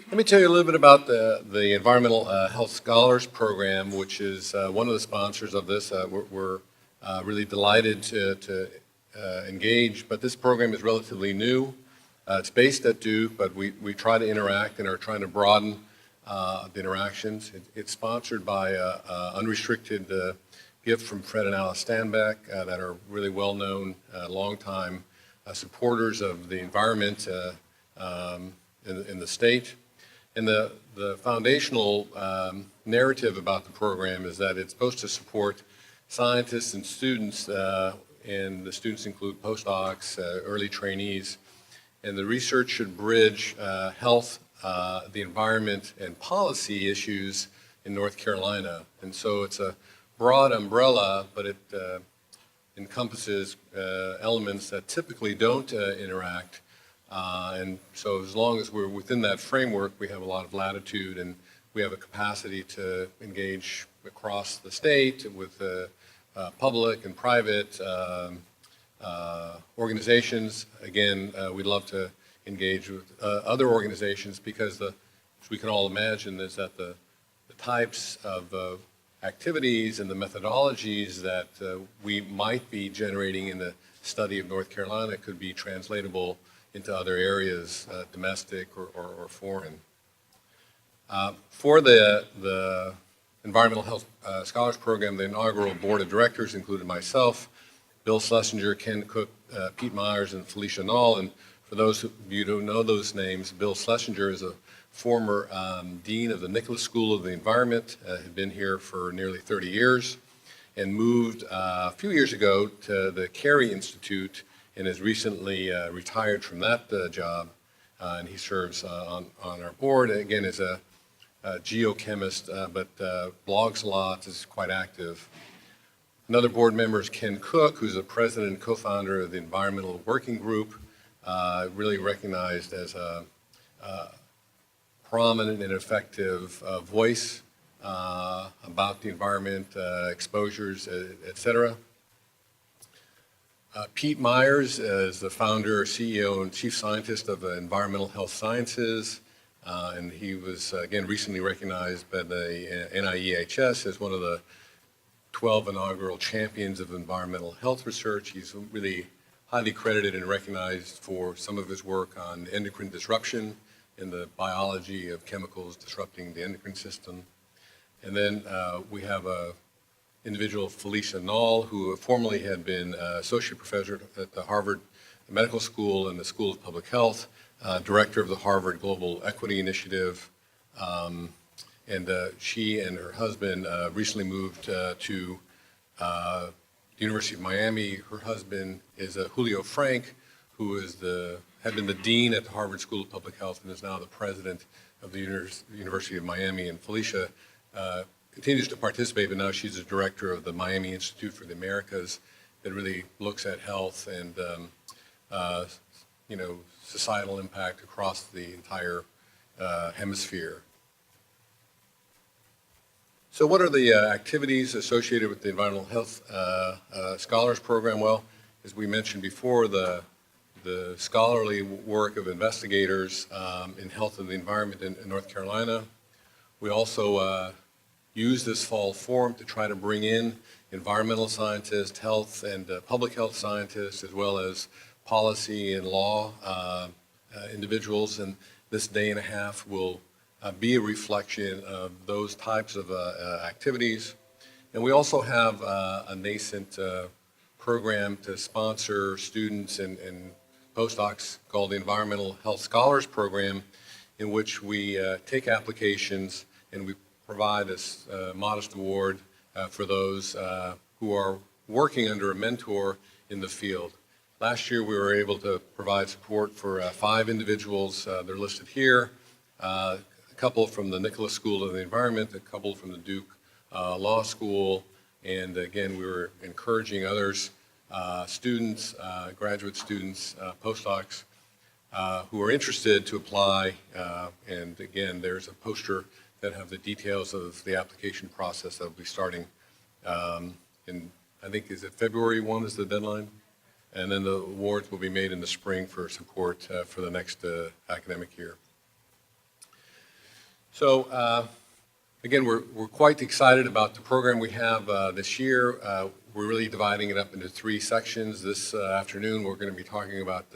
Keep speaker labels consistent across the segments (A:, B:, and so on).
A: Let me tell you a little bit about the Environmental Health Scholars Program, which is one of the sponsors of this. We're really delighted to engage, but this program is relatively new. It's based at Duke, but we try to interact and are trying to broaden the interactions. It's sponsored by unrestricted gift from Fred and Alice Stanback that are really well-known, longtime supporters of the environment in the state. And the foundational narrative about the program is that it's supposed to support scientists and students, and the students include postdocs, early trainees, and the research should bridge health, the environment, and policy issues in North Carolina. And so it's a broad umbrella, but it encompasses elements that typically don't interact. And so as long as we're within that framework, we have a lot of latitude and we have a capacity to engage across the state with public and private organizations. Again, we'd love to engage with other organizations because as we can all imagine, is that the types of activities and the methodologies that we might be generating in the study of North Carolina could be translatable into other areas, domestic or foreign. For the Environmental Health Scholars Program, the inaugural board of directors included myself, Bill Schlesinger, Ken Cook, Pete Myers, and Felicia Nall. And for those of you who don't know those names, Bill Schlesinger is a former dean of the Nicholas School of the Environment, had been here for nearly 30 years, and moved a few years ago to the Carey Institute and has recently retired from that job, and he serves on our board. Again, is a geochemist, but blogs a lot, is quite active. Another board member is Ken Cook, who's the president and co-founder of the Environmental Working Group, really recognized as a prominent and effective voice about the environment, exposures, et cetera. Pete Myers is the founder, CEO, and chief scientist of Environmental Health Sciences, and he was, again, recently recognized by the NIEHS as one of the 12 inaugural champions of environmental health research. He's really highly credited and recognized for some of his work on endocrine disruption and the biology of chemicals disrupting the endocrine system. And then we have a individual, Felicia Nall, who formerly had been associate professor at the Harvard Medical School and the School of Public Health, director of the Harvard Global Equity Initiative, and she and her husband recently moved to the University of Miami. Her husband is Julio Frank, who is had been the dean at the Harvard School of Public Health and is now the president of the University of Miami. And Felicia continues to participate, but now she's the director of the Miami Institute for the Americas that really looks at health and societal impact across the entire hemisphere. So what are the activities associated with the Environmental Health Scholars Program? Well, as we mentioned before, the scholarly work of investigators in health and the environment in North Carolina. We also use this fall forum to try to bring in environmental scientists, health and public health scientists, as well as policy and law individuals. And this day and a half will be a reflection of those types of activities. And we also have a nascent program to sponsor students and postdocs called the Environmental Health Scholars Program, in which we take applications and we provide this modest award for those who are working under a mentor in the field. Last year we were able to provide support for 5 individuals. They're listed here. A couple from the Nicholas School of the Environment, a couple from the Duke Law School, and again we were encouraging others, students, graduate students, postdocs, who are interested to apply, and again there's a poster that have the details of the application process that will be starting in, I think, is it February 1 is the deadline? And then the awards will be made in the spring for support for the next academic year. So again, we're quite excited about the program we have this year. We're really dividing it up into 3 sections. This afternoon, we're going to be talking about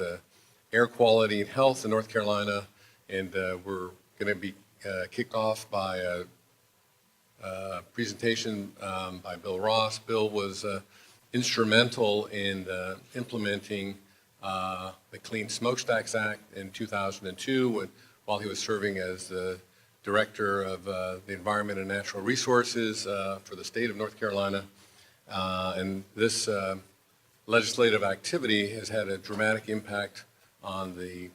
A: air quality and health in North Carolina, and we're going to be kicked off by a presentation by Bill Ross. Bill was instrumental in implementing the Clean Smokestacks Act in 2002 while he was serving as the Director of the Environment and Natural Resources for the state of North Carolina. And this legislative activity has had a dramatic impact on the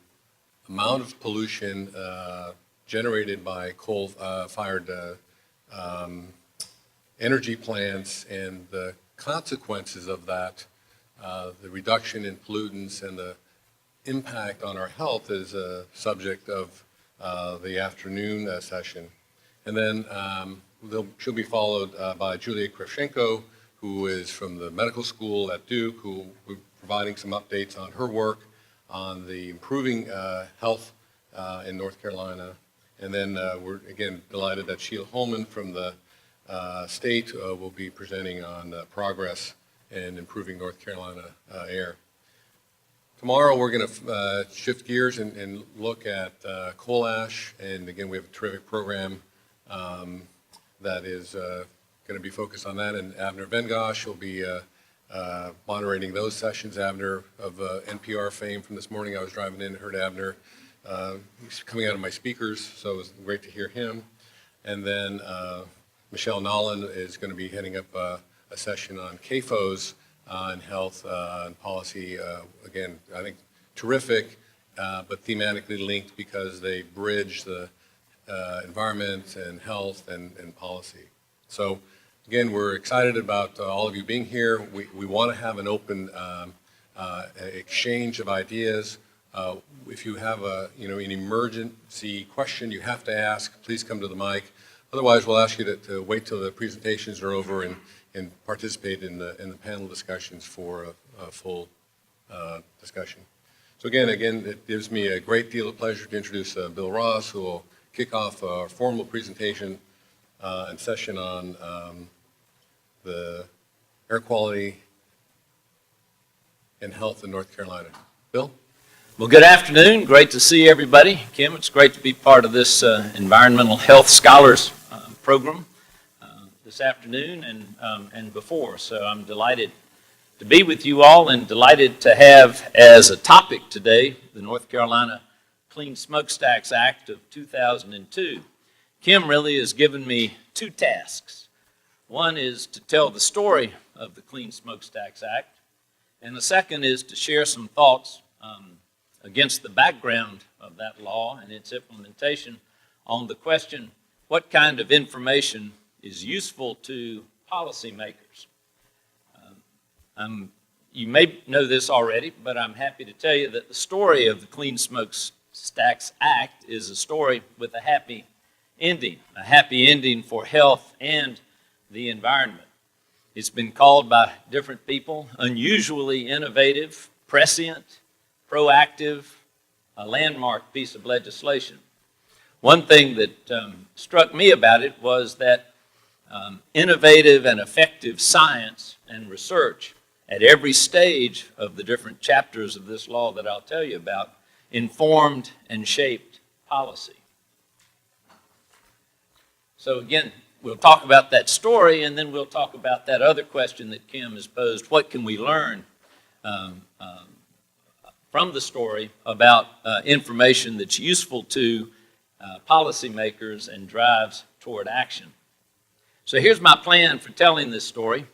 A: amount of pollution generated by coal-fired energy plants and the consequences of that, the reduction in pollutants and the impact on our health is a subject of the afternoon session. And then she'll be followed by Julia Kravchenko, who is from the medical school at Duke, who will be providing some updates on her work on the improving health in North Carolina. And then we're, again, delighted that Sheila Holman from the state will be presenting on progress in improving North Carolina air. Tomorrow we're going to shift gears and look at coal ash, and again we have a terrific program that is going to be focused on that, and Avner Vengosh will be moderating those sessions. Avner of NPR fame from this morning, I was driving in and heard Avner. He's coming out of my speakers, so it was great to hear him. And then Michelle Nolan is going to be heading up a session on CAFOs and health and policy. Again, I think terrific, but thematically linked because they bridge the environment and health and policy. So again, we're excited about all of you being here. We want to have an open exchange of ideas. If you have an emergency question you have to ask, please come to the mic. Otherwise, we'll ask you to wait till the presentations are over and participate in the panel discussions for a full discussion. So again, it gives me a great deal of pleasure to introduce Bill Ross, who will kick off our formal presentation and session on the air quality and health in North Carolina. Bill?
B: Well, good afternoon. Great to see everybody. Kim, it's great to be part of this Environmental Health Scholars program this afternoon and before. So I'm delighted to be with you all and delighted to have as a topic today the North Carolina Clean Smokestacks Act of 2002. Kim really has given me 2 tasks. One is to tell the story of the Clean Smokestacks Act, and the second is to share some thoughts against the background of that law and its implementation on the question, what kind of information is useful to policymakers? You may know this already, but I'm happy to tell you that the story of the Clean Smokestacks Act is a story with a happy ending for health and the environment. It's been called by different people unusually innovative, prescient, proactive, a landmark piece of legislation. One thing that struck me about it was that innovative and effective science and research at every stage of the different chapters of this law that I'll tell you about informed and shaped policy. So again, we'll talk about that story, and then we'll talk about that other question that Kim has posed. What can we learn from the story about information that's useful to policymakers and drives toward action? So here's my plan for telling this story.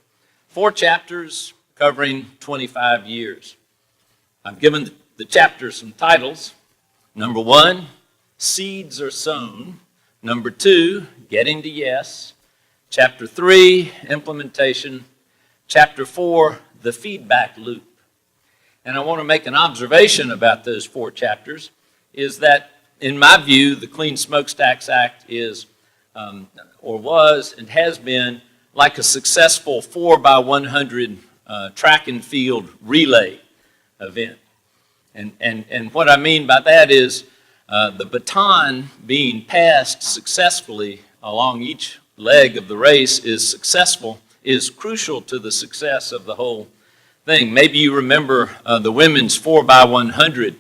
B: 4 chapters covering 25 years. I've given the chapters some titles. Number 1, Seeds Are Sown. Number 2, Getting to Yes. Chapter 3, Implementation. Chapter 4, The Feedback Loop. And I want to make an observation about those 4 chapters, is that, in my view, the Clean Smokestacks Act is, or was, and has been, like a successful 4x100 track and field relay event. And what I mean by that is The baton being passed successfully along each leg of the race is crucial to the success of the whole thing. Maybe you remember the women's 4x100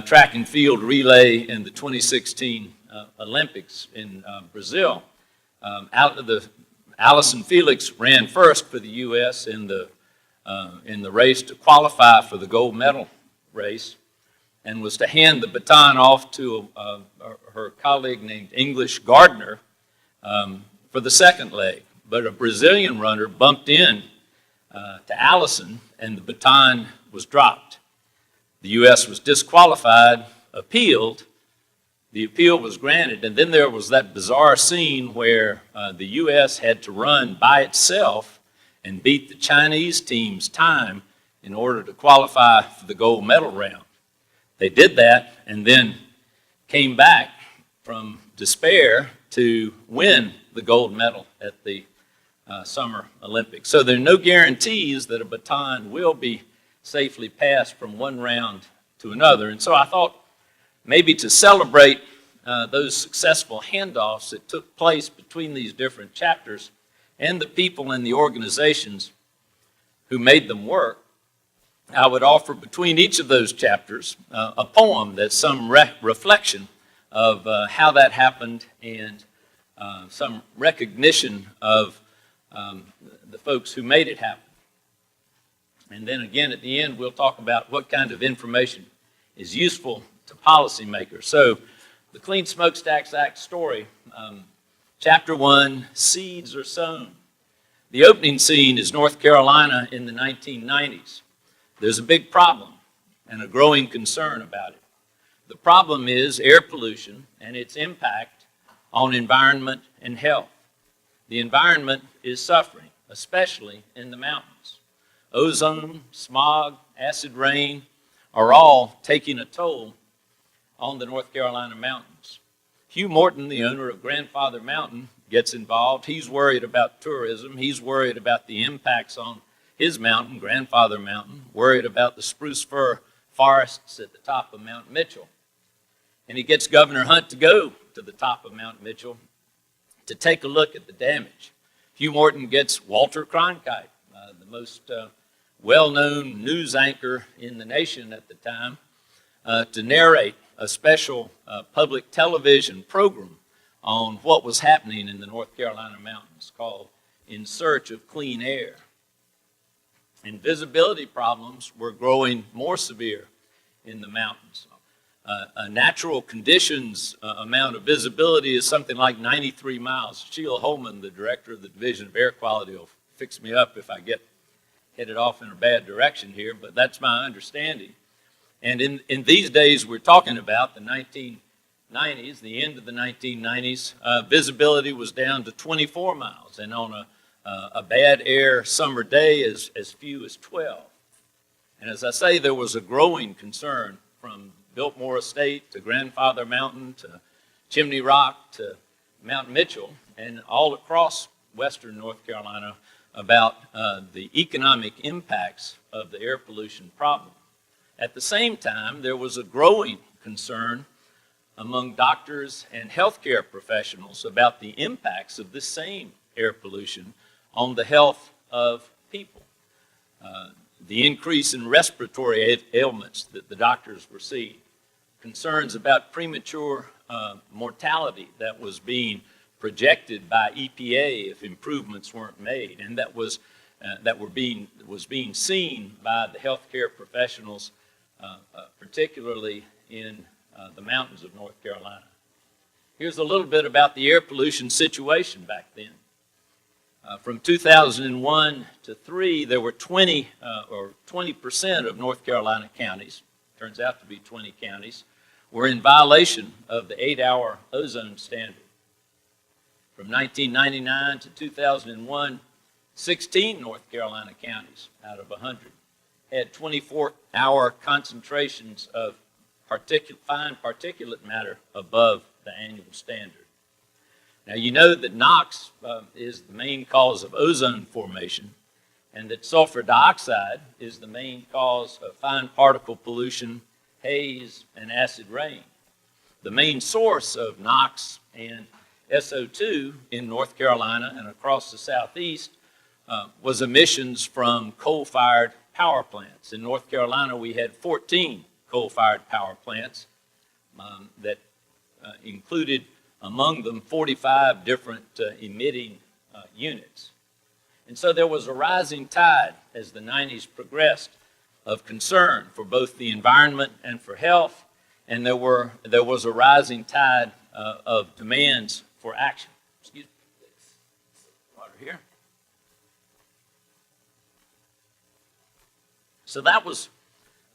B: track and field relay in the 2016 Olympics in Brazil. Allison Felix ran first for the U.S. in the race to qualify for the gold medal race, and was to hand the baton off to her colleague named English Gardner for the second leg. But a Brazilian runner bumped in to Allison, and the baton was dropped. The U.S. was disqualified, appealed. The appeal was granted, and then there was that bizarre scene where the U.S. had to run by itself and beat the Chinese team's time in order to qualify for the gold medal round. They did that and then came back from despair to win the gold medal at the Summer Olympics. So there are no guarantees that a baton will be safely passed from one round to another. And so I thought maybe to celebrate those successful handoffs that took place between these different chapters and the people and the organizations who made them work, I would offer between each of those chapters a poem that's some reflection of how that happened and some recognition of the folks who made it happen. And then again at the end we'll talk about what kind of information is useful to policymakers. So the Clean Smokestacks Act story, Chapter 1, Seeds Are Sown. The opening scene is North Carolina in the 1990s. There's a big problem and a growing concern about it. The problem is air pollution and its impact on environment and health. The environment is suffering, especially in the mountains. Ozone, smog, acid rain are all taking a toll on the North Carolina mountains. Hugh Morton, the owner of Grandfather Mountain, gets involved. He's worried about tourism. He's worried about the impacts on his mountain, Grandfather Mountain, worried about the spruce fir forests at the top of Mount Mitchell. And he gets Governor Hunt to go to the top of Mount Mitchell to take a look at the damage. Hugh Morton gets Walter Cronkite, the most well-known news anchor in the nation at the time, to narrate a special public television program on what was happening in the North Carolina mountains called In Search of Clean Air. And visibility problems were growing more severe in the mountains. A natural conditions amount of visibility is something like 93 miles. Sheila Holman, the director of the Division of Air Quality, will fix me up if I get headed off in a bad direction here, but that's my understanding. And in these days we're talking about the 1990s, the end of the 1990s, visibility was down to 24 miles, and on a bad air summer day as few as 12. And as I say, there was a growing concern from Biltmore Estate to Grandfather Mountain to Chimney Rock to Mount Mitchell and all across western North Carolina about the economic impacts of the air pollution problem. At the same time, there was a growing concern among doctors and healthcare professionals about the impacts of this same air pollution on the health of people. The increase in respiratory ailments that the doctors were seeing, concerns about premature mortality that was being projected by EPA if improvements weren't made, and that was being seen by the healthcare professionals, particularly in the mountains of North Carolina. Here's a little bit about the air pollution situation back then. From 2001 to 3, there were 20% of North Carolina counties, turns out to be 20 counties, were in violation of the 8-hour ozone standard. From 1999 to 2001, 16 North Carolina counties out of 100 had 24-hour concentrations of fine particulate matter above the annual standard. Now, you know that NOx is the main cause of ozone formation, and that sulfur dioxide is the main cause of fine particle pollution, haze, and acid rain. the main source of NOx and SO2 in North Carolina and across the Southeast was emissions from coal-fired power plants. In North Carolina, we had 14 coal-fired power plants that included among them 45 different emitting units. And so there was a rising tide as the 90s progressed of concern for both the environment and for health, and there was a rising tide of demands for action. Excuse me, water here. So that was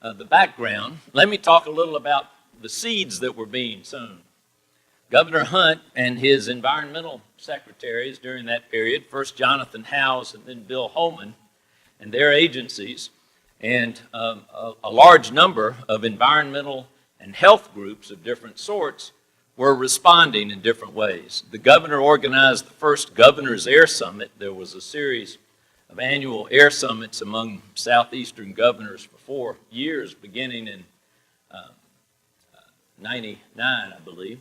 B: the background. Let me talk a little about the seeds that were being sown. Governor Hunt and his environmental secretaries during that period, first Jonathan Howes and then Bill Holman, and their agencies, and a large number of environmental and health groups of different sorts were responding in different ways. The governor organized the first Governor's Air Summit. There was a series of annual air summits among southeastern governors for 4 years, beginning in 99, I believe.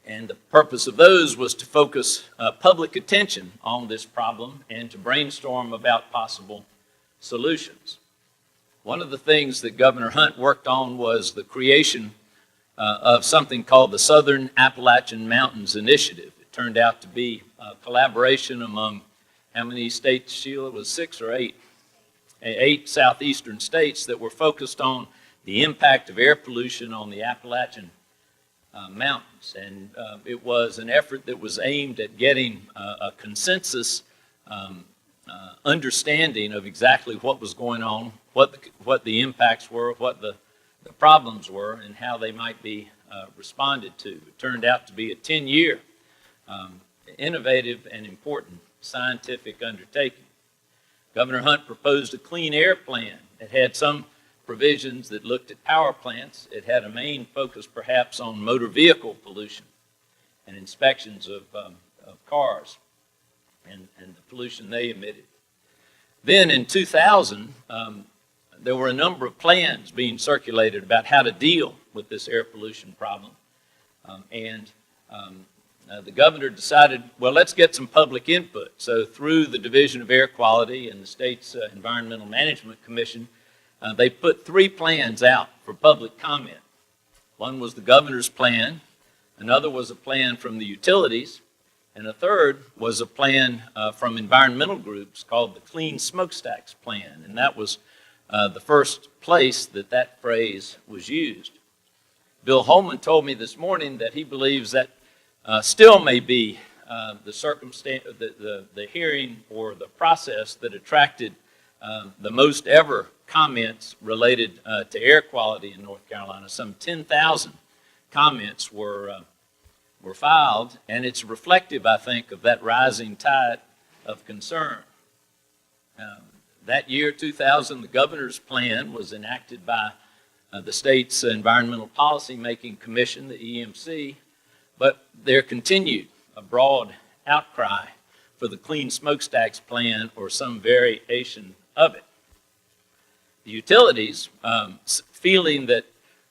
B: And the purpose of those was to focus public attention on this problem and to brainstorm about possible solutions. One of the things that Governor Hunt worked on was the creation of something called the Southern Appalachian Mountains Initiative. It turned out to be a collaboration among how many states, Sheila? It was 6 or 8? 8 southeastern states that were focused on the impact of air pollution on the Appalachian mountains. And it was an effort that was aimed at getting a consensus understanding of exactly what was going on, what the impacts were, what the problems were, and how they might be responded to. It turned out to be a 10-year innovative and important scientific undertaking. Governor Hunt proposed a clean air plan. It had some provisions that looked at power plants. It had a main focus perhaps on motor vehicle pollution and inspections of cars and the pollution they emitted. Then in 2000, there were a number of plans being circulated about how to deal with this air pollution problem. The governor decided, well, let's get some public input. So through the Division of Air Quality and the state's Environmental Management Commission, they put 3 plans out for public comment. One was the governor's plan, another was a plan from the utilities, and a third was a plan from environmental groups called the Clean Smokestacks Plan, and that was the first place that phrase was used. Bill Holman told me this morning that he believes that still may be the circumstance, the hearing or the process that attracted the most ever comments related to air quality in North Carolina. Some 10,000 comments were filed, and it's reflective, I think, of that rising tide of concern. That year, 2000, the governor's plan was enacted by the state's Environmental Policy Making Commission, the EMC, but there continued a broad outcry for the Clean Smokestacks Plan or some variation of it. The utilities, feeling that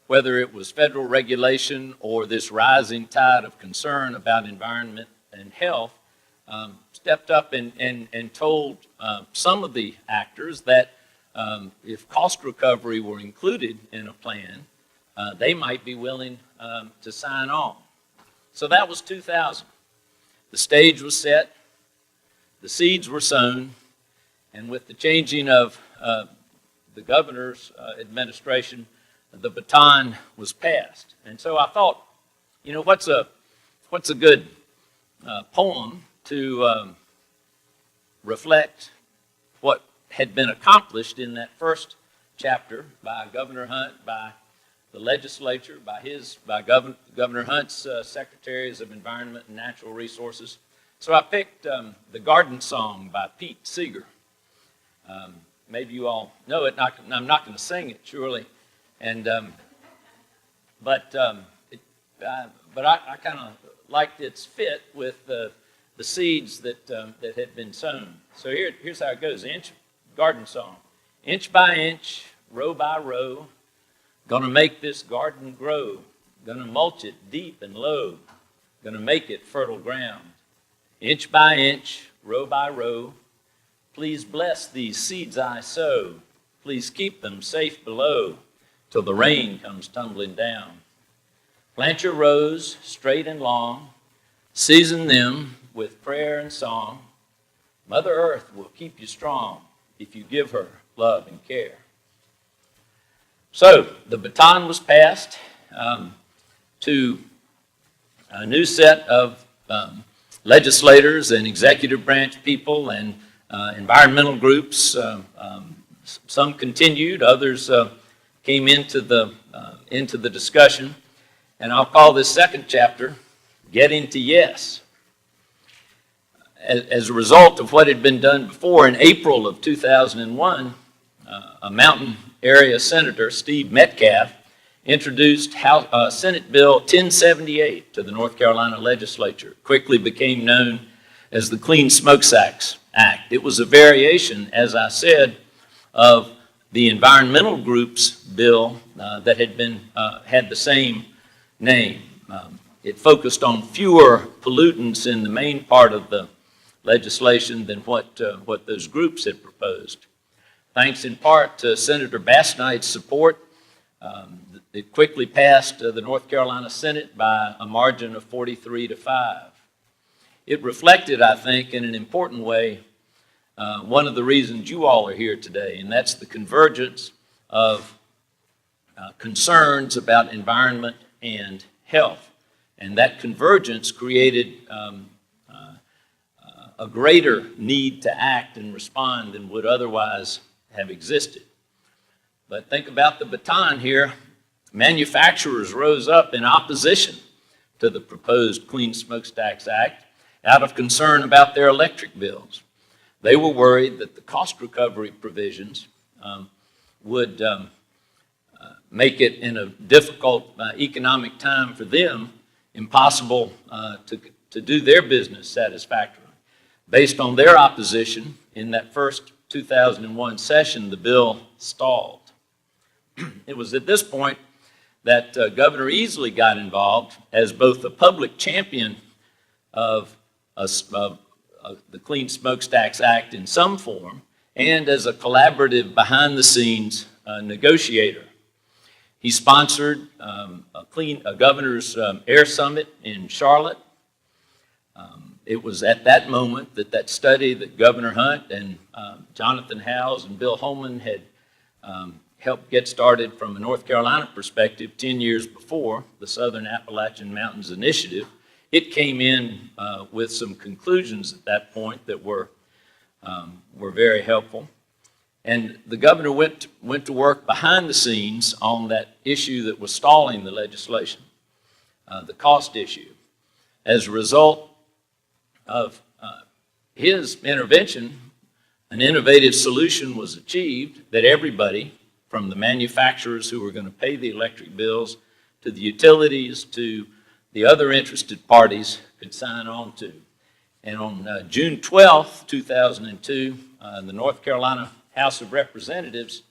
B: whether it was federal regulation or this rising tide of concern about environment and health, stepped up and told some of the actors that if cost recovery were included in a plan, they might be willing to sign on. So that was 2000. The stage was set, the seeds were sown, and with the changing of the governor's administration, the baton was passed. And so I thought, you know, what's a good poem to reflect what had been accomplished in that first chapter by Governor Hunt, by the legislature, by Governor Hunt's secretaries of Environment and Natural Resources. So I picked the Garden Song by Pete Seeger. Maybe you all know it. I'm not going to sing it, surely. And but I kind of liked its fit with the seeds that had been sown. So here's how it goes. Garden Song. Inch by inch, row by row, Gonna make this garden grow. Gonna mulch it deep and low. Gonna make it fertile ground. Inch by inch, row by row. Please bless these seeds I sow. Please keep them safe below till the rain comes tumbling down. Plant your rows straight and long. Season them with prayer and song. Mother Earth will keep you strong if you give her love and care. So the baton was passed to a new set of legislators and executive branch people and environmental groups. Some continued, others came into the discussion. And I'll call this second chapter, Get Into Yes. As a result of what had been done before, in April of 2001, a Mountain Area Senator, Steve Metcalf, introduced Senate Bill 1078 to the North Carolina legislature. It quickly became known as the Clean Smokestacks Act. It was a variation, as I said, of the environmental group's bill that had the same name. It focused on fewer pollutants in the main part of the legislation than what those groups had proposed. Thanks in part to Senator Bass-Knight's support, it quickly passed the North Carolina Senate by a margin of 43-5. It reflected, I think, in an important way, one of the reasons you all are here today, and that's the convergence of concerns about environment and health. And that convergence created a greater need to act and respond than would otherwise have existed. But think about the baton here. Manufacturers rose up in opposition to the proposed Clean Smokestacks Act out of concern about their electric bills. They were worried that the cost recovery provisions would make it, in a difficult economic time for them, impossible to do their business satisfactorily. Based on their opposition, in that first 2001 session, the bill stalled. It was at this point that Governor Easley got involved as both a public champion of the Clean Smokestacks Act in some form and as a collaborative behind-the-scenes negotiator. He sponsored a governor's air summit in Charlotte. It was at that moment that study that Governor Hunt and Jonathan Howes and Bill Holman had helped get started from a North Carolina perspective 10 years before, the Southern Appalachian Mountains Initiative. It came in with some conclusions at that point that were very helpful. And the governor went to work behind the scenes on that issue that was stalling the legislation, the cost issue. As a result of his intervention, an innovative solution was achieved that everybody, from the manufacturers who were going to pay the electric bills to the utilities to the other interested parties, could sign on to. And on June 12, 2002, the North Carolina House of Representatives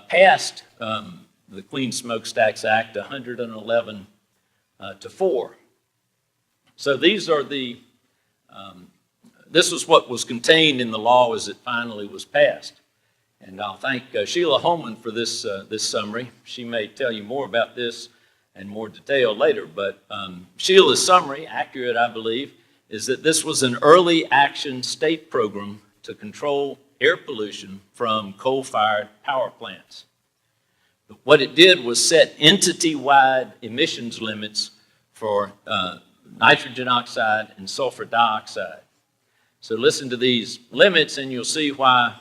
B: passed the Clean Smokestacks Act 111 to 4. So these are this was what was contained in the law as it finally was passed. And I'll thank Sheila Holman for this summary. She may tell you more about this in more detail later, but Sheila's summary, accurate I believe, is that this was an early action state program to control air pollution from coal-fired power plants. But what it did was set entity-wide emissions limits for nitrogen oxide and sulfur dioxide. So listen to these limits and you'll see why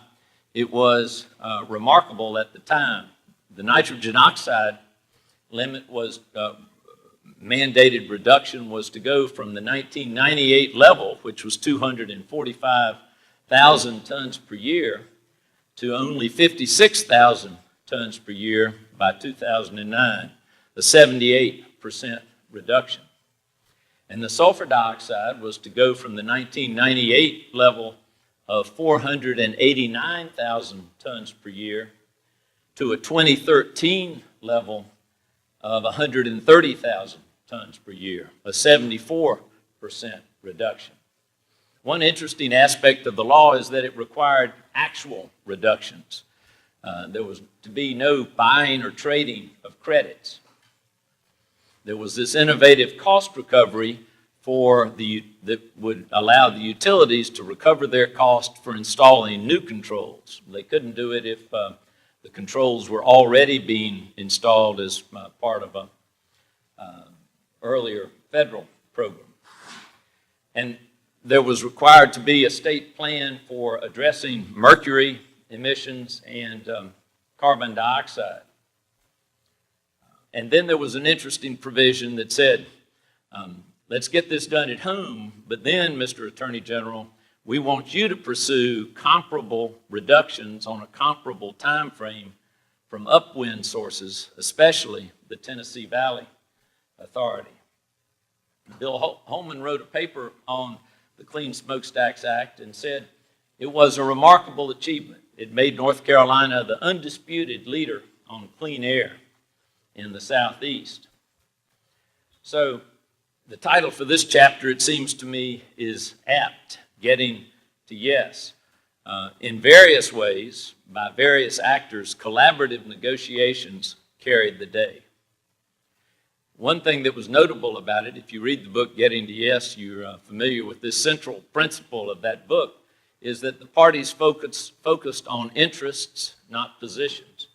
B: it was remarkable at the time. The nitrogen oxide limit was mandated reduction was to go from the 1998 level, which was 245,000 tons per year, to only 56,000 tons per year by 2009, a 78% reduction. And the sulfur dioxide was to go from the 1998 level of 489,000 tons per year to a 2013 level of 130,000 tons per year, a 74% reduction. One interesting aspect of the law is that it required actual reductions. There was to be no buying or trading of credits. There was this innovative cost recovery that would allow the utilities to recover their cost for installing new controls. They couldn't do it if the controls were already being installed as part of a earlier federal program. And there was required to be a state plan for addressing mercury emissions and carbon dioxide. And then there was an interesting provision that said, let's get this done at home, but then, Mr. Attorney General, we want you to pursue comparable reductions on a comparable time frame from upwind sources, especially the Tennessee Valley Authority. Bill Holman wrote a paper on the Clean Smokestacks Act and said it was a remarkable achievement. It made North Carolina the undisputed leader on clean air in the Southeast. So the title for this chapter, it seems to me, is apt, Getting to Yes. In various ways, by various actors, collaborative negotiations carried the day. One thing that was notable about it, if you read the book Getting to Yes, you're familiar with this central principle of that book, is that the parties focused on interests, not positions,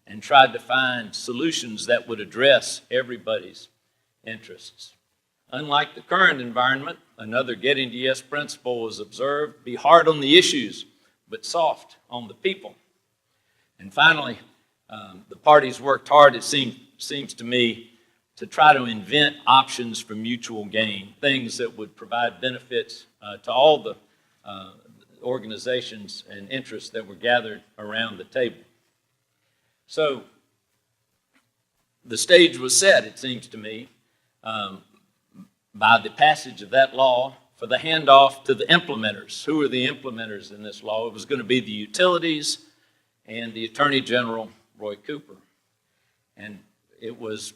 B: and tried to find solutions that would address everybody's interests. Unlike the current environment, another Getting to Yes principle was observed: be hard on the issues, but soft on the people. And finally, the parties worked hard, it seems to me, to try to invent options for mutual gain, things that would provide benefits to all the organizations and interests that were gathered around the table. So the stage was set, it seems to me, by the passage of that law for the handoff to the implementers. Who are the implementers in this law? It was going to be the utilities and the Attorney General, Roy Cooper. And it was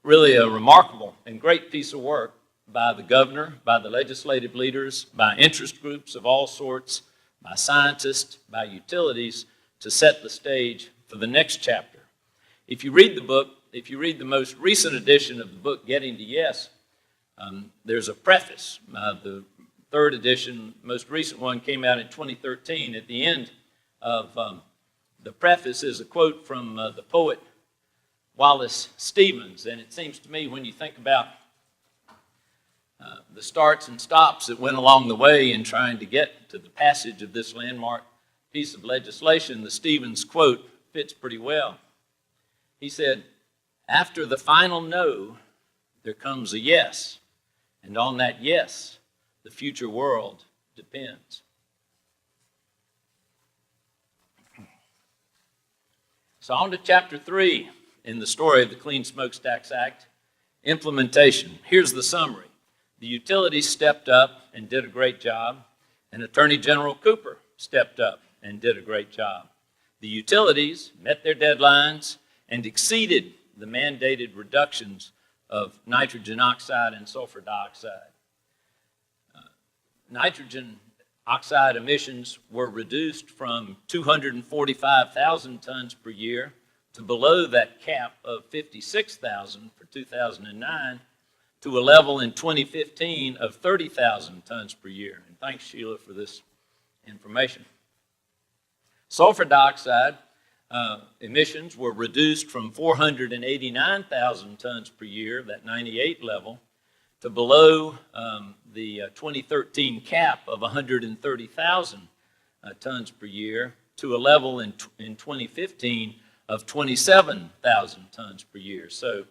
B: really a remarkable and great piece of work by the governor, by the legislative leaders, by interest groups of all sorts, by scientists, by utilities, to set the stage for the next chapter. If you read the book, if you read the most recent edition of the book, Getting to Yes, there's a preface. The third edition, most recent one, came out in 2013. At the end of the preface is a quote from the poet Wallace Stevens. And it seems to me, when you think about the starts and stops that went along the way in trying to get to the passage of this landmark piece of legislation, the Stevens quote fits pretty well. He said, "After the final no, there comes a yes, and on that yes, the future world depends." So on to chapter 3 in the story of the Clean Smokestacks Act, implementation. Here's the summary. The utilities stepped up and did a great job, and Attorney General Cooper stepped up and did a great job. The utilities met their deadlines and exceeded the mandated reductions of nitrogen oxide and sulfur dioxide. Nitrogen oxide emissions were reduced from 245,000 tons per year to below that cap of 56,000 for 2009 to a level in 2015 of 30,000 tons per year. And thanks, Sheila, for this information. Sulfur dioxide emissions were reduced from 489,000 tons per year, that 98 level, to below the 2013 cap of 130,000 tons per year to a level in 2015 of 27,000 tons per year. So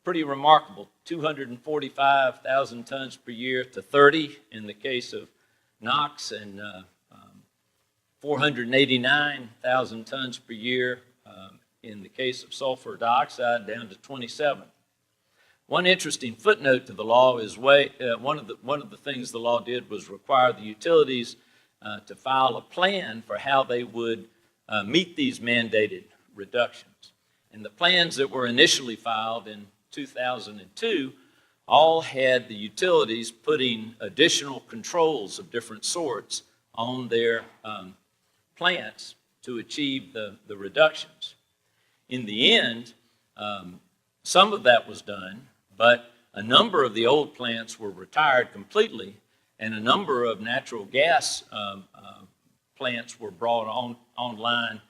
B: pretty remarkable, 245,000 tons per year to 30 in the case of NOx, and 489,000 tons per year in the case of sulfur dioxide, down to 27. One interesting footnote to the law is one of the things the law did was require the utilities to file a plan for how they would meet these mandated reductions. And the plans that were initially filed in 2002 all had the utilities putting additional controls of different sorts on their plants to achieve the reductions. In the end, some of that was done, but a number of the old plants were retired completely, and a number of natural gas plants were brought online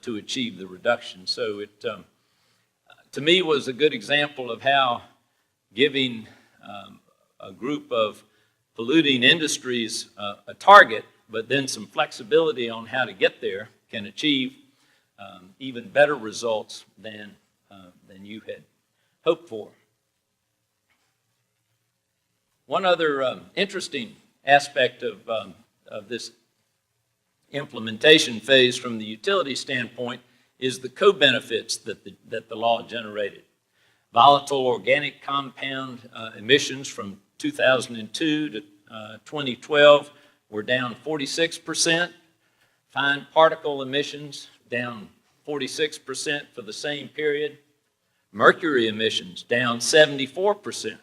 B: to achieve the reduction. So it, to me, was a good example of how giving a group of polluting industries a target, but then some flexibility on how to get there, can achieve even better results than you had hoped for. One other interesting aspect of this implementation phase from the utility standpoint is the co-benefits that the law generated. Volatile organic compound emissions from 2002 to 2012 were down 46%. Fine particle emissions down 46% for the same period. Mercury emissions down 74%.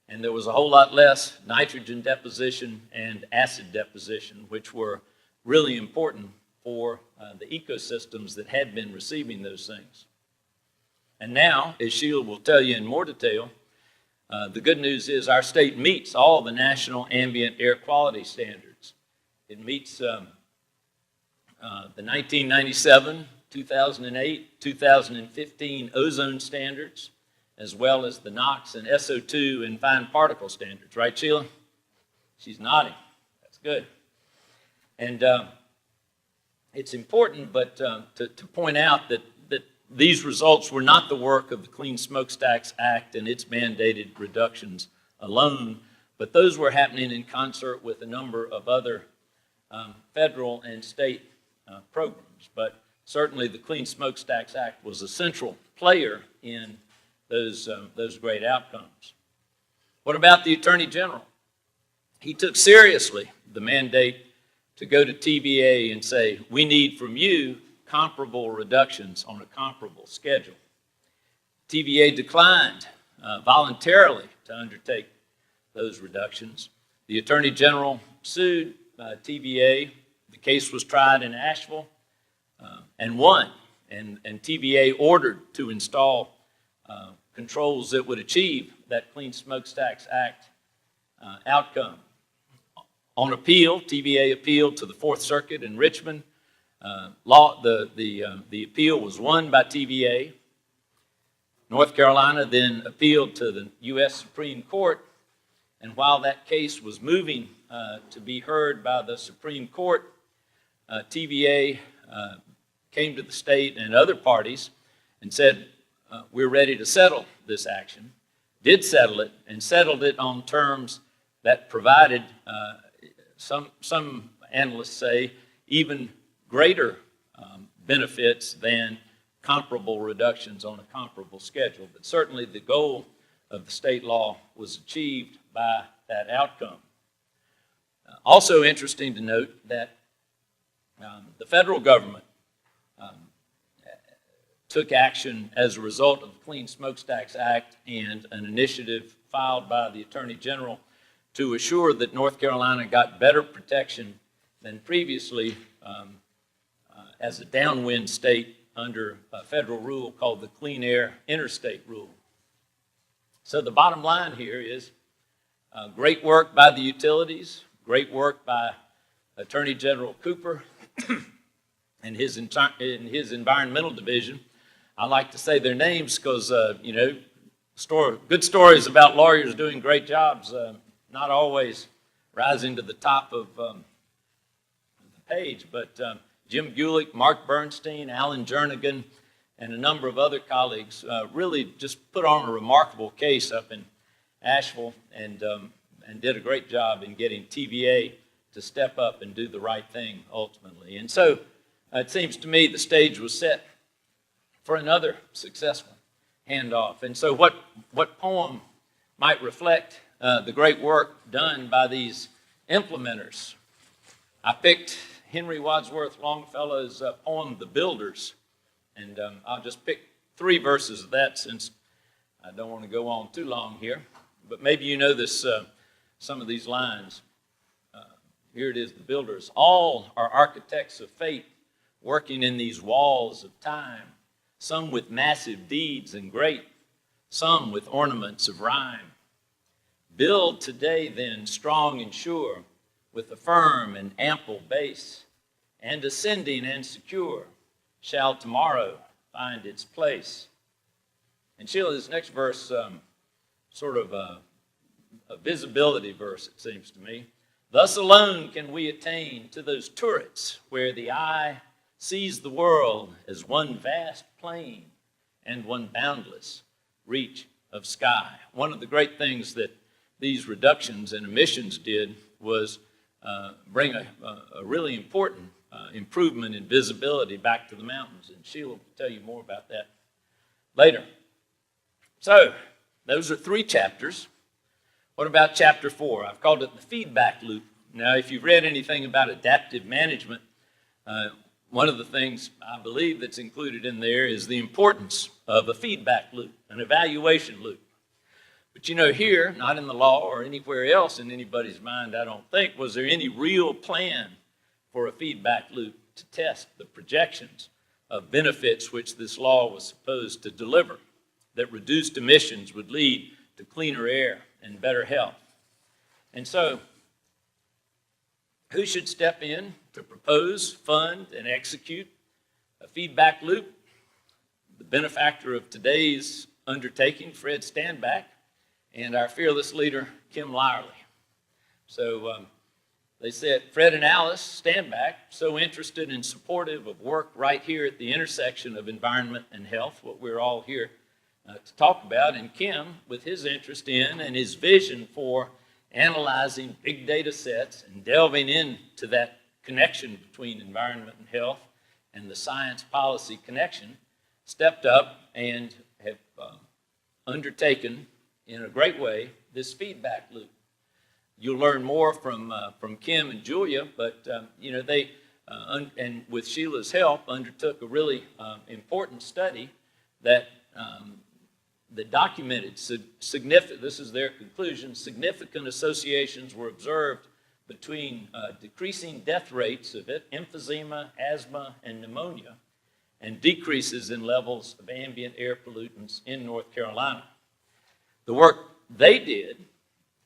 B: And there was a whole lot less nitrogen deposition and acid deposition, which were really important for the ecosystems that had been receiving those things. And now, as Sheila will tell you in more detail, the good news is our state meets all the national ambient air quality standards. It meets the 1997, 2008, 2015 ozone standards, as well as the NOx and SO2 and fine particle standards. Right, Sheila? She's nodding. That's good. And it's important, but to point out that these results were not the work of the Clean Smokestacks Act and its mandated reductions alone, but those were happening in concert with a number of other federal and state programs. But certainly the Clean Smokestacks Act was a central player in those great outcomes. What about the Attorney General? He took seriously the mandate to go to TVA and say, we need from you comparable reductions on a comparable schedule. TVA declined voluntarily to undertake those reductions. The Attorney General sued TVA. The case was tried in Asheville and won. And TVA ordered to install controls that would achieve that Clean Smokestacks Act outcome. On appeal, TVA appealed to the Fourth Circuit in Richmond. The appeal was won by TVA. North Carolina then appealed to the U.S. Supreme Court, and while that case was moving to be heard by the Supreme Court, TVA came to the state and other parties and said, we're ready to settle this action, did settle it, and settled it on terms that provided, some analysts say, even greater benefits than comparable reductions on a comparable schedule. But certainly the goal of the state law was achieved by that outcome. Also interesting to note that the federal government took action as a result of the Clean Smokestacks Act and an initiative filed by the Attorney General to assure that North Carolina got better protection than previously as a downwind state under a federal rule called the Clean Air Interstate Rule. So the bottom line here is great work by the utilities, great work by Attorney General Cooper and his environmental division. I like to say their names because, good stories about lawyers doing great jobs, not always rising to the top of the page, but Jim Gulick, Mark Bernstein, Alan Jernigan, and a number of other colleagues really just put on a remarkable case up in Asheville and did a great job in getting TVA to step up and do the right thing ultimately. And so it seems to me the stage was set for another successful handoff. And so what poem might reflect the great work done by these implementers? I picked Henry Wadsworth Longfellow's poem, The Builders, And I'll just pick 3 verses of that since I don't want to go on too long here. But maybe you know this, some of these lines. Here it is, the builders. All are architects of fate, working in these walls of time, some with massive deeds and great, some with ornaments of rhyme. Build today then strong and sure, with a firm and ample base, and ascending and secure, shall tomorrow find its place. And Sheila, this next verse, sort of a visibility verse, it seems to me. Thus alone can we attain to those turrets where the eye sees the world as one vast plain and one boundless reach of sky. One of the great things that these reductions in emissions did was bring a really important improvement in visibility back to the mountains. And Sheila will tell you more about that later. So, those are 3 chapters. What about chapter 4? I've called it the feedback loop. Now, if you've read anything about adaptive management, one of the things I believe that's included in there is the importance of a feedback loop, an evaluation loop. But you know, here, not in the law or anywhere else in anybody's mind, I don't think, was there any real plan for a feedback loop to test the projections of benefits which this law was supposed to deliver, that reduced emissions would lead to cleaner air and better health. And so, who should step in to propose, fund, and execute a feedback loop? The benefactor of today's undertaking, Fred Standback, and our fearless leader, Kim Lyerly. So they said, Fred and Alice Standback, so interested and supportive of work right here at the intersection of environment and health, what we're all here to talk about, and Kim, with his interest in and his vision for analyzing big data sets and delving into that connection between environment and health and the science policy connection, stepped up and have undertaken in a great way this feedback loop. You'll learn more from Kim and Julia, but you know, they and with Sheila's help undertook a really important study that that documented significant, this is their conclusion, significant associations were observed between decreasing death rates of emphysema, asthma, and pneumonia, and decreases in levels of ambient air pollutants in North Carolina. The work they did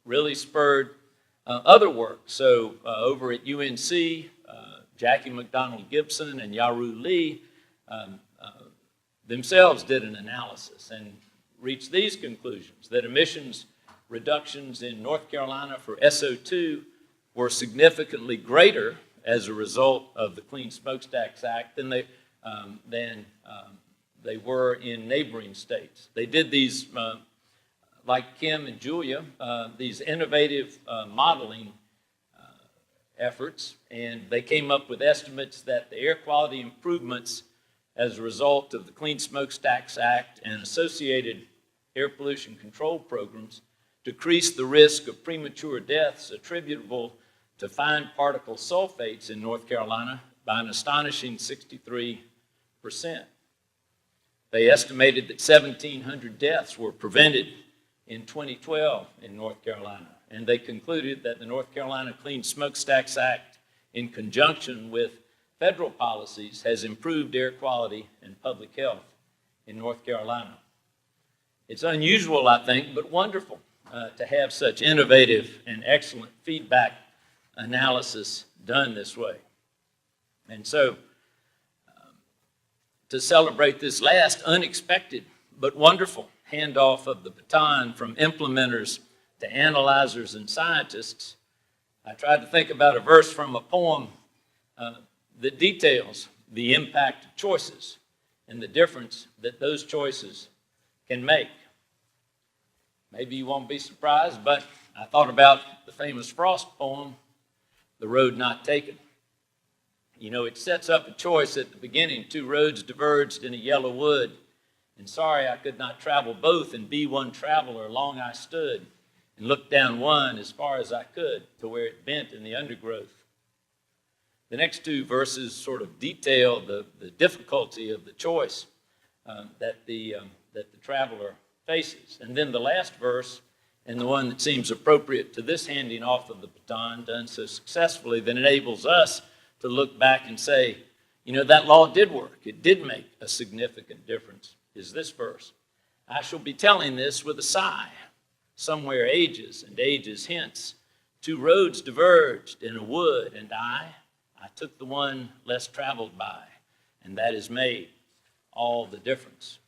B: really spurred other work. So over at UNC, Jackie McDonald Gibson and Yaru Lee themselves did an analysis and reached these conclusions, that emissions reductions in North Carolina for SO2 were significantly greater as a result of the Clean Smokestacks Act than they were in neighboring states. They did these, like Kim and Julia, these innovative modeling efforts, and they came up with estimates that the air quality improvements as a result of the Clean Smokestacks Act and associated air pollution control programs decreased the risk of premature deaths attributable to fine particle sulfates in North Carolina by an astonishing 63%. They estimated that 1,700 deaths were prevented in 2012 in North Carolina, and they concluded that the North Carolina Clean Smokestacks Act, in conjunction with federal policies, has improved air quality and public health in North Carolina. It's unusual, I think, but wonderful to have such innovative and excellent feedback analysis done this way. And so, to celebrate this last unexpected but wonderful handoff of the baton from implementers to analyzers and scientists, I tried to think about a verse from a poem that details the impact of choices and the difference that those choices can make. Maybe you won't be surprised, but I thought about the famous Frost poem, The Road Not Taken. You know, it sets up a choice at the beginning. 2 roads diverged in a yellow wood, and sorry I could not travel both, and be one traveler. Long I stood and looked down one as far as I could to where it bent in the undergrowth. The next two verses sort of detail the difficulty of the choice that the traveler faces. And then the last verse, and the one that seems appropriate to this handing off of the baton done so successfully, that enables us to look back and say, you know, that law did work. It did make a significant difference, is this verse. I shall be telling this with a sigh. Somewhere ages and ages hence, two roads diverged in a wood, and I took the one less traveled by, and that has made all the difference.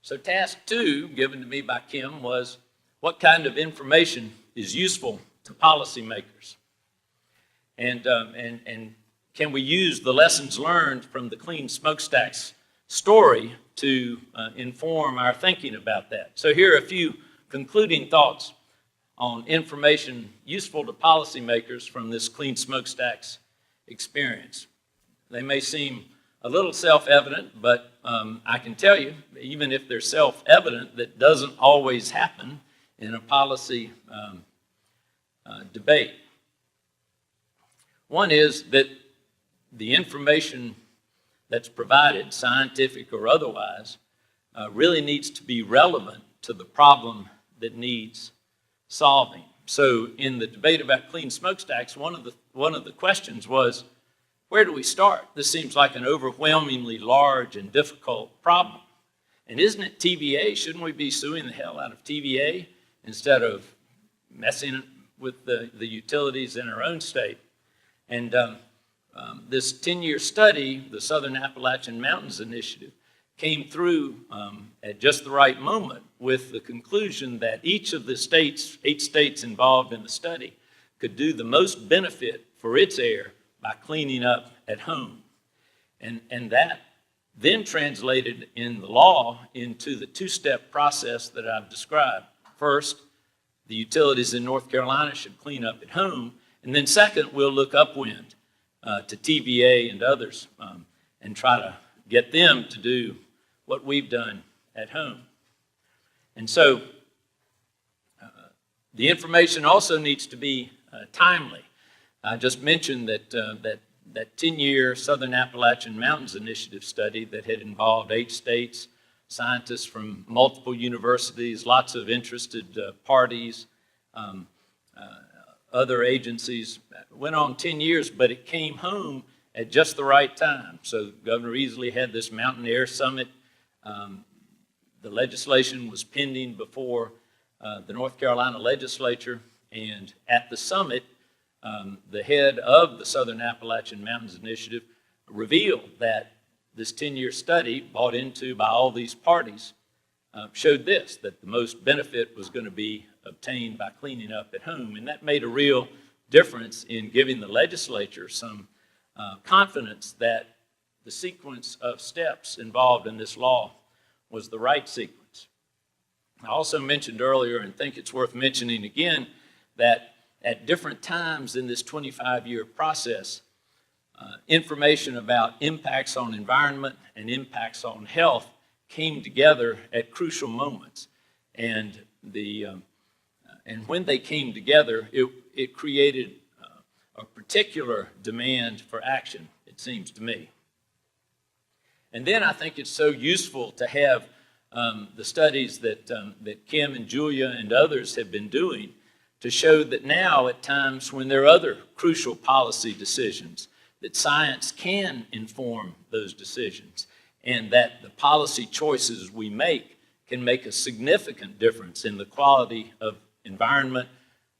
B: So task 2, given to me by Kim, was what kind of information is useful to policymakers? And can we use the lessons learned from the Clean Smokestacks story to inform our thinking about that? So here are a few concluding thoughts on information useful to policymakers from this Clean Smokestacks experience. They may seem a little self-evident, but I can tell you, even if they're self-evident, that doesn't always happen in a policy debate. One is that the information that's provided, scientific or otherwise, really needs to be relevant to the problem that needs solving. So in the debate about Clean Smokestacks, one of the questions was, where do we start? This seems like an overwhelmingly large and difficult problem. And isn't it TVA? Shouldn't we be suing the hell out of TVA instead of messing with the utilities in our own state? And this 10-year study, the Southern Appalachian Mountains Initiative, came through at just the right moment with the conclusion that each of the states, 8 states involved in the study, could do the most benefit for its air by cleaning up at home. And that then translated in the law into the 2-step process that I've described. First, the utilities in North Carolina should clean up at home. And then second, we'll look upwind to TVA and others and try to get them to do what we've done at home. And so the information also needs to be timely. I just mentioned that that 10-year Southern Appalachian Mountains Initiative study that had involved 8 states, scientists from multiple universities, lots of interested parties, other agencies, went on 10 years, but it came home at just the right time. So Governor Easley had this Mountain Air Summit. The legislation was pending before the North Carolina legislature, and at the summit, the head of the Southern Appalachian Mountains Initiative revealed that this 10-year study, bought into by all these parties, showed this, that the most benefit was going to be obtained by cleaning up at home. And that made a real difference in giving the legislature some confidence that the sequence of steps involved in this law was the right sequence. I also mentioned earlier, and think it's worth mentioning again, that at different times in this 25-year process, information about impacts on environment and impacts on health came together at crucial moments. And when they came together, it created a particular demand for action, it seems to me. And then I think it's so useful to have the studies that Kim and Julia and others have been doing to show that now at times when there are other crucial policy decisions, that science can inform those decisions and that the policy choices we make can make a significant difference in the quality of environment,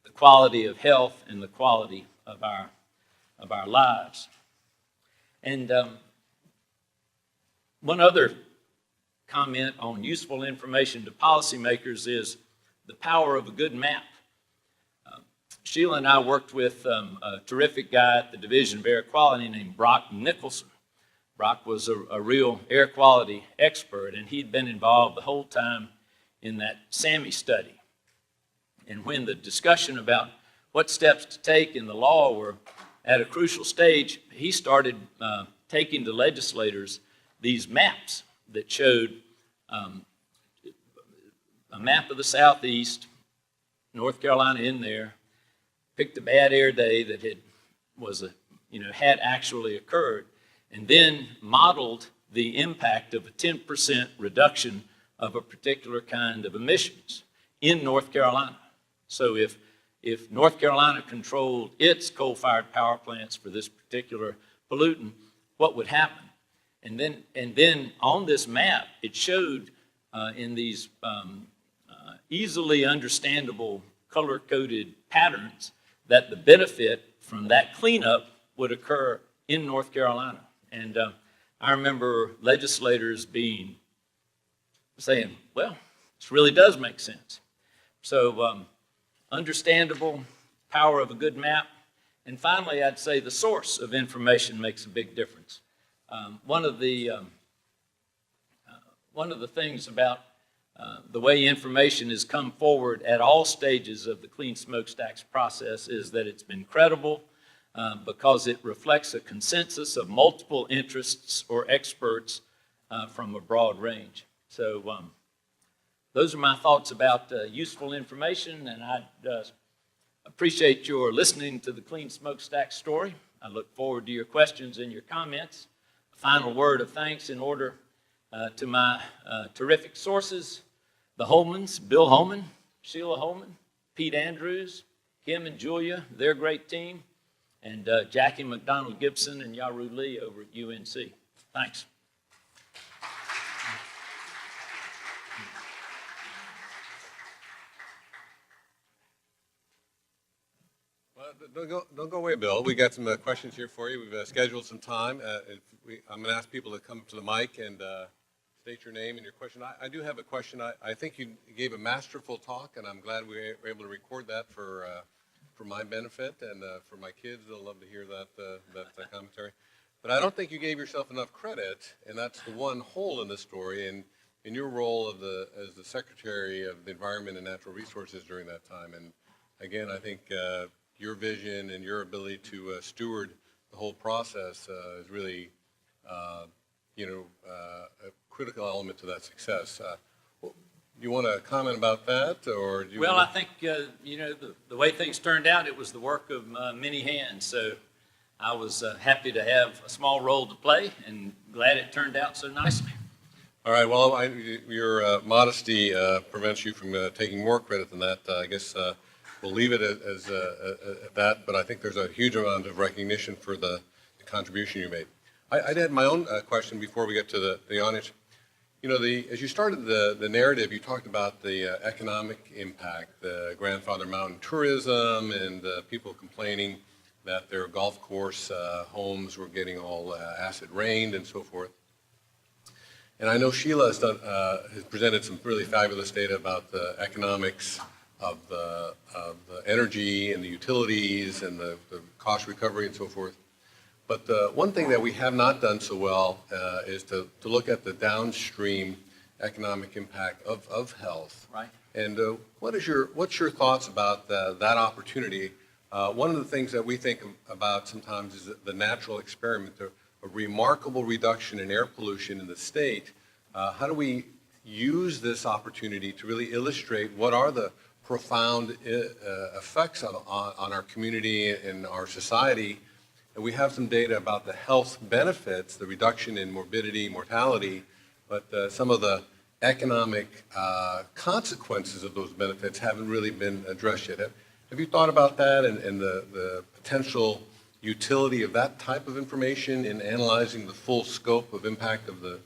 B: the quality of health, and the quality of our lives. And one other comment on useful information to policymakers is the power of a good map. Sheila and I worked with a terrific guy at the Division of Air Quality named Brock Nicholson. Brock was a real air quality expert, and he'd been involved the whole time in that SAMI study. And when the discussion about what steps to take in the law were at a crucial stage, he started taking to legislators these maps that showed a map of the Southeast, North Carolina in there, picked a bad air day that had had actually occurred, and then modeled the impact of a 10% reduction of a particular kind of emissions in North Carolina. So if North Carolina controlled its coal-fired power plants for this particular pollutant, what would happen? And then on this map, it showed in these easily understandable color-coded patterns that the benefit from that cleanup would occur in North Carolina. And I remember legislators saying, well, this really does make sense. So understandable, power of a good map. And finally, I'd say the source of information makes a big difference. One of the things about the way information has come forward at all stages of the Clean Smokestacks process is that it's been credible because it reflects a consensus of multiple interests or experts from a broad range. So those are my thoughts about useful information, and I appreciate your listening to the Clean Smokestacks story. I look forward to your questions and your comments. A final word of thanks in order to my terrific sources, the Holmans, Bill Holman, Sheila Holman, Pete Andrews, Kim and Julia, their great team, and Jackie McDonald Gibson and Yaru Lee over at UNC. Thanks.
A: Well, don't go away, Bill. We got some questions here for you. We've scheduled some time. I'm going to ask people to come up to the mic and state your name and your question. I do have a question. I think you gave a masterful talk, and I'm glad we were able to record that for my benefit and for my kids. They'll love to hear that commentary. But I don't think you gave yourself enough credit, and that's the one hole in the story. And in your role as the Secretary of the Environment and Natural Resources during that time, and again, I think your vision and your ability to steward the whole process is really, a critical element to that success. You want to comment about that, or do you?
B: Well, I think the way things turned out, it was the work of many hands. So I was happy to have a small role to play, and glad it turned out so nicely.
A: All right. Well, your modesty prevents you from taking more credit than that. I guess we'll leave it as that. But I think there's a huge amount of recognition for the contribution you made. I had my own question before we get to the audience. As you started the narrative, you talked about the economic impact, the grandfather mountain tourism, and people complaining that their golf course homes were getting all acid rained and so forth. And I know Sheila has presented some really fabulous data about the economics of the energy and the utilities and the cost recovery and so forth. But the one thing that we have not done so well is to look at the downstream economic impact of health.
B: Right.
A: And what's your thoughts about that opportunity? One of the things that we think about sometimes is the natural experiment, a remarkable reduction in air pollution in the state. How do we use this opportunity to really illustrate what are the profound effects on our community and our society? And we have some data about the health benefits, the reduction in morbidity, mortality, but some of the economic consequences of those benefits haven't really been addressed yet. Have you thought about that and the potential utility of that type of information in analyzing the full scope of impact of the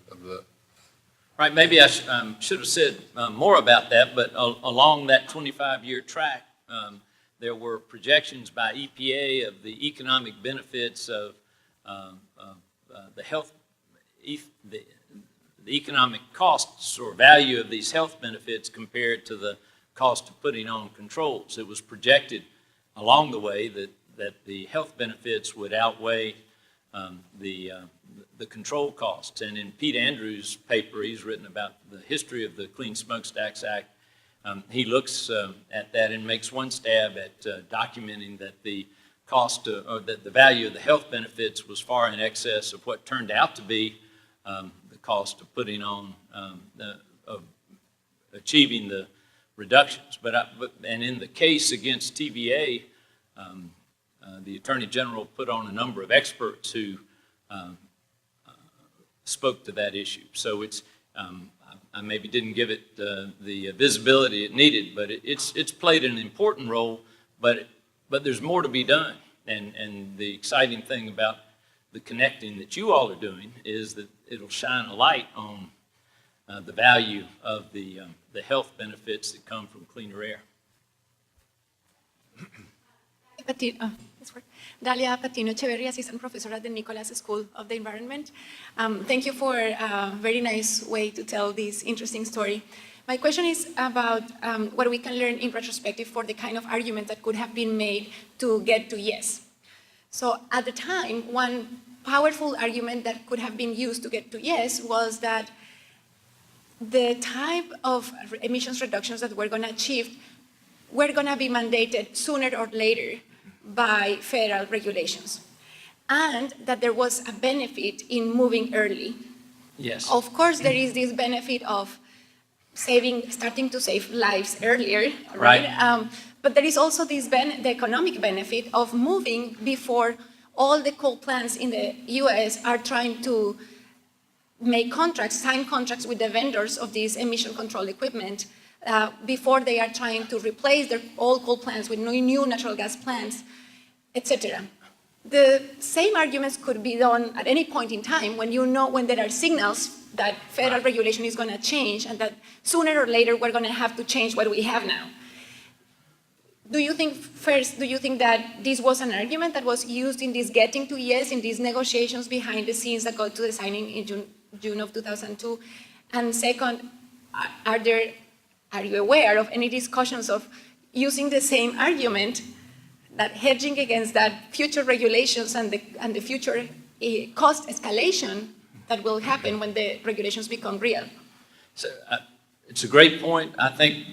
B: Right, maybe I should have said more about that, but along that 25-year track, there were projections by EPA of the economic benefits of the health, the economic costs or value of these health benefits compared to the cost of putting on controls. It was projected along the way that the health benefits would outweigh the control costs. And in Pete Andrews' paper, he's written about the history of the Clean Smokestacks Act. He looks at that and makes one stab at documenting that the cost or that the value of the health benefits was far in excess of what turned out to be the cost of putting on of achieving the reductions. And in the case against TVA, the Attorney General put on a number of experts who spoke to that issue. So it's, I maybe didn't give it the visibility it needed, but it's played an important role, but there's more to be done. And the exciting thing about the connecting that you all are doing is that it'll shine a light on the value of the health benefits that come from cleaner air.
C: Dalia Patino Echeverria, assistant professor at the Nicholas School of the Environment. Thank you for a very nice way to tell this interesting story. My question is about what we can learn in retrospective for the kind of argument that could have been made to get to yes. So at the time, one powerful argument that could have been used to get to yes was that the type of emissions reductions that we're going to achieve were going to be mandated sooner or later by federal regulations, and that there was a benefit in moving early.
B: Yes.
C: Of course, there is this benefit of starting to save lives earlier, right? But there is also this the economic benefit of moving before all the coal plants in the U.S. are trying to make sign contracts with the vendors of this emission control equipment before they are trying to replace their old coal plants with new natural gas plants, etc. The same arguments could be done at any point in time when there are signals that federal regulation is going to change and that sooner or later we're going to have to change what we have now. Do you think that this was an argument that was used in this getting to yes, in these negotiations behind the scenes that got to the signing in June of 2002? And second, are you aware of any discussions of using the same argument, that hedging against that future regulations and the future cost escalation that will happen when the regulations become real?
B: So, it's a great point. I think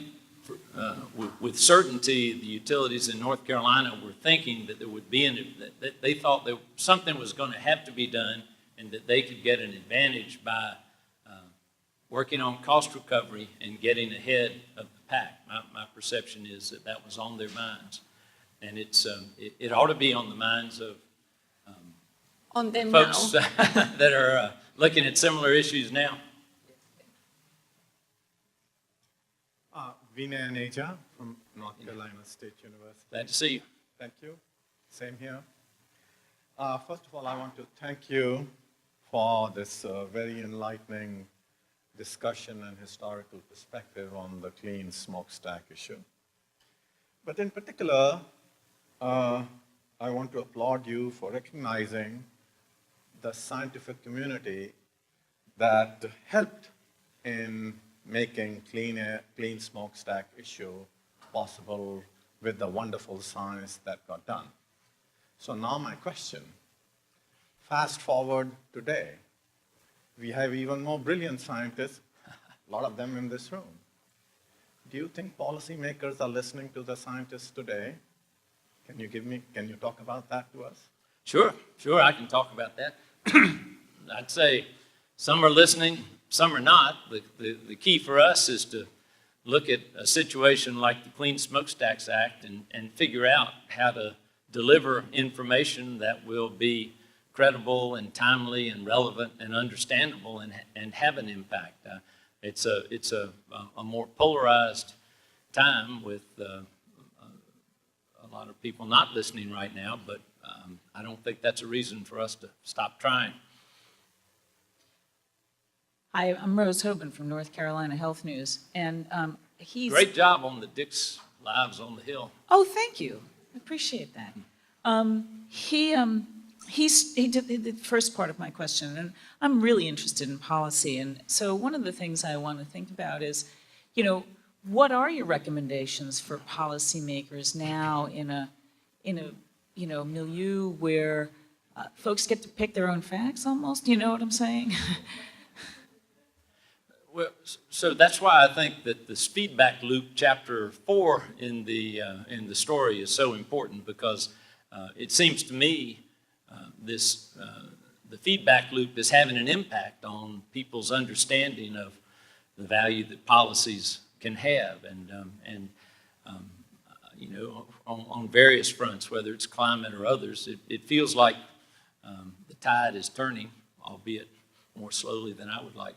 B: with certainty, the utilities in North Carolina were thinking that there would be that they thought that something was going to have to be done, and that they could get an advantage by working on cost recovery and getting ahead of the pack. My perception is that was on their minds, and it ought to be on the minds of
C: on them
B: folks
C: now.
B: that are looking at similar issues now.
D: Vinay Aneja from North Carolina State University.
B: Glad to see you.
D: Thank you. Same here. First of all, I want to thank you for this very enlightening discussion and historical perspective on the clean smokestack issue. But in particular, I want to applaud you for recognizing the scientific community that helped in making clean smokestack issue possible with the wonderful science that got done. So now my question, fast forward today, we have even more brilliant scientists, a lot of them in this room. Do you think policymakers are listening to the scientists today? Can you talk about that to us?
B: Sure, I can talk about that. I'd say some are listening, some are not. The key for us is to look at a situation like the Clean Smokestacks Act and figure out how to deliver information that will be credible and timely and relevant and understandable and have an impact. It's a more polarized time with a lot of people not listening right now, but I don't think that's a reason for us to stop trying.
E: Hi, I'm Rose Hoban from North Carolina Health News, and he's...
B: Great job on the Dick's Lives on the Hill.
E: Oh, thank you. I appreciate that. He did the first part of my question, and I'm really interested in policy, and so one of the things I want to think about is, what are your recommendations for policymakers now in a milieu where folks get to pick their own facts almost? You know what I'm saying?
B: Well, so that's why I think that this feedback loop, chapter 4 in the story, is so important, because it seems to me the feedback loop is having an impact on people's understanding of the value that policies can have, and you know, on various fronts, whether it's climate or others. It feels like the tide is turning, albeit more slowly than I would like.